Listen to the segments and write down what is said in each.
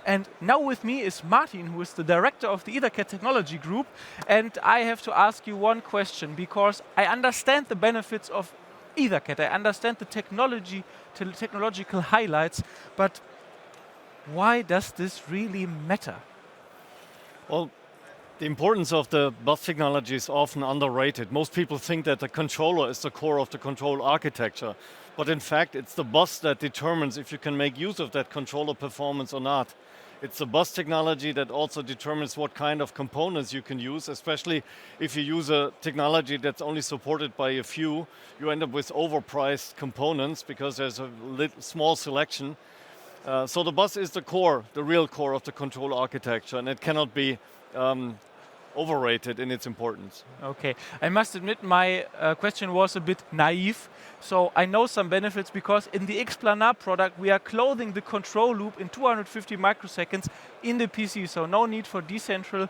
And now with me is Martin, who is the director of the EtherCAT Technology Group. And I have to ask you one question, because I understand the benefits of EtherCAT. I understand the technological highlights, but why does this really matter? Well, the importance of the bus technology is often underrated. Most people think that the controller is the core of the control architecture, but in fact it's the bus that determines if you can make use of that controller performance or not. It's the bus technology that also determines what kind of components you can use, especially if you use a technology that's only supported by a few, you end up with overpriced components because there's a small selection. So the bus is the core, the real core of the control architecture, and it cannot be overrated in its importance. Okay, I must admit my question was a bit naive. So I know some benefits because in the Xplanar product we are clothing the control loop in 250 microseconds in the PC. So no need for decentral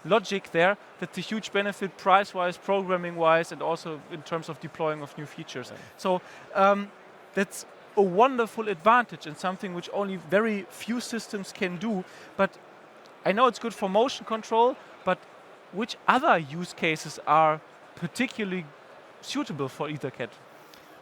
logic there. That's a huge benefit price-wise, programming-wise, and also in terms of deploying of new features. Yeah. So that's a wonderful advantage and something which only very few systems can do. But I know it's good for motion control, but which other use cases are particularly suitable for EtherCAT?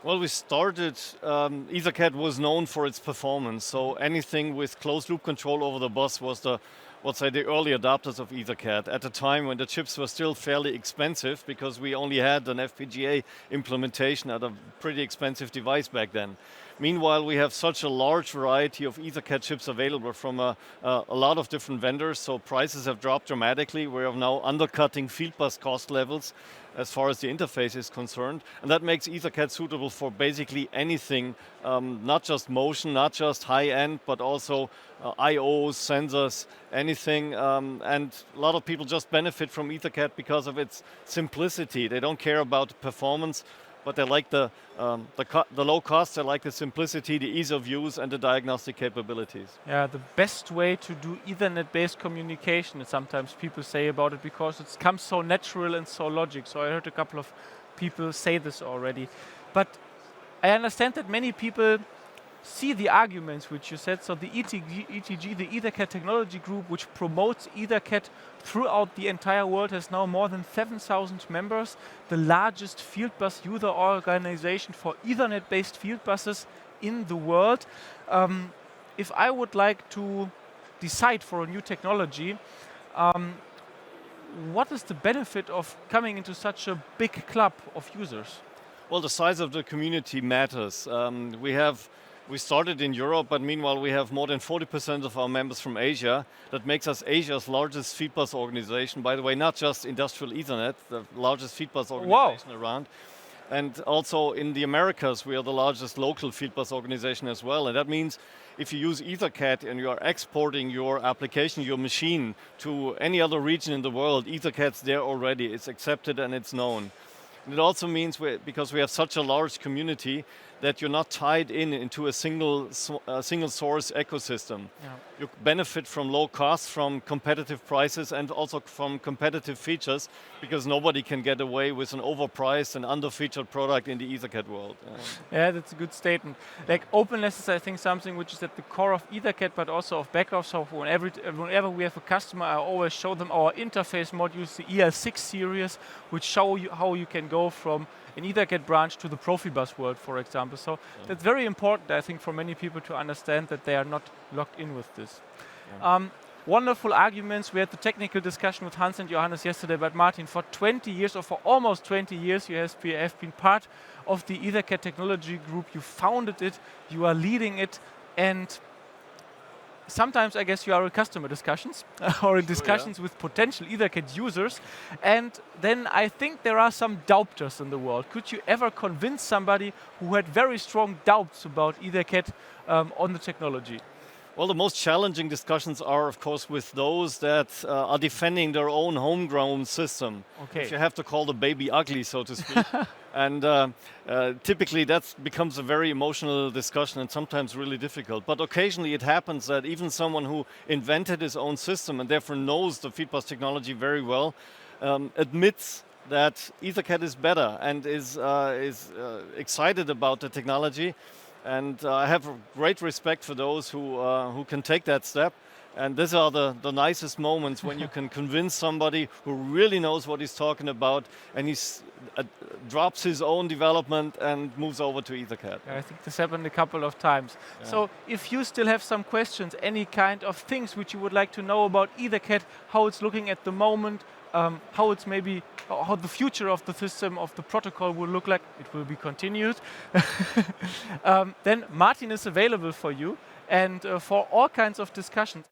Well, we started, EtherCAT was known for its performance, so anything with closed loop control over the bus was the early adopters of EtherCAT at a time when the chips were still fairly expensive because we only had an FPGA implementation at a pretty expensive device back then. Meanwhile, we have such a large variety of EtherCAT chips available from a lot of different vendors, so prices have dropped dramatically. We are now undercutting Fieldbus cost levels as far as the interface is concerned, and that makes EtherCAT suitable for basically anything, not just motion, not just high-end, but also I/Os, sensors, anything, and a lot of people just benefit from EtherCAT because of its simplicity. They don't care about performance, but they like the low cost, they like the simplicity, the ease of use, and the diagnostic capabilities. Yeah, the best way to do Ethernet-based communication, sometimes people say about it, because it comes so natural and so logic. So I heard a couple of people say this already. But I understand that many people see the arguments which you said. So the ETG, the EtherCAT Technology Group, which promotes EtherCAT throughout the entire world, has now more than 7,000 members, the largest field bus user organization for Ethernet-based field buses in the world. If I would like to decide for a new technology, what is the benefit of coming into such a big club of users? Well, the size of the community matters. We started in Europe, but meanwhile we have more than 40% of our members from Asia. That makes us Asia's largest Fieldbus organization. By the way, not just industrial Ethernet, the largest Fieldbus organization around. And also in the Americas, we are the largest local Fieldbus organization as well. And that means if you use EtherCAT and you are exporting your application, your machine, to any other region in the world, EtherCAT's there already. It's accepted and it's known. And it also means, because we have such a large community, that you're not tied into a single source ecosystem. Yeah. You benefit from low costs, from competitive prices, and also from competitive features, because nobody can get away with an overpriced and under-featured product in the EtherCAT world. Yeah, that's a good statement. Like openness is, I think, something which is at the core of EtherCAT, but also of Backup. So whenever we have a customer, I always show them our interface modules, the EL6 series, which show you how you can go from an EtherCAT branch to the Profibus world, for example. So that's very important, I think, for many people to understand that they are not locked in with this. Yeah. Wonderful arguments. We had the technical discussion with Hans and Johannes yesterday, but Martin, for 20 years, or for almost 20 years, you have been part of the EtherCAT Technology Group. You founded it, you are leading it, and sometimes I guess you are in customer discussions or in discussions with potential EtherCAT users, and then I think there are some doubters in the world. Could you ever convince somebody who had very strong doubts about EtherCAT on the technology? Well, the most challenging discussions are, of course, with those that are defending their own homegrown system. Okay. If you have to call the baby ugly, so to speak. And typically that becomes a very emotional discussion and sometimes really difficult. But occasionally it happens that even someone who invented his own system and therefore knows the Fieldbus technology very well admits that EtherCAT is better and is excited about the technology. And I have a great respect for those who can take that step. And these are the nicest moments when you can convince somebody who really knows what he's talking about, and he drops his own development and moves over to EtherCAT. I think this happened a couple of times. Yeah. So if you still have some questions, any kind of things which you would like to know about EtherCAT, how it's looking at the moment, how it's maybe, how the future of the system, of the protocol will look like, it will be continued, then Martin is available for you and for all kinds of discussions.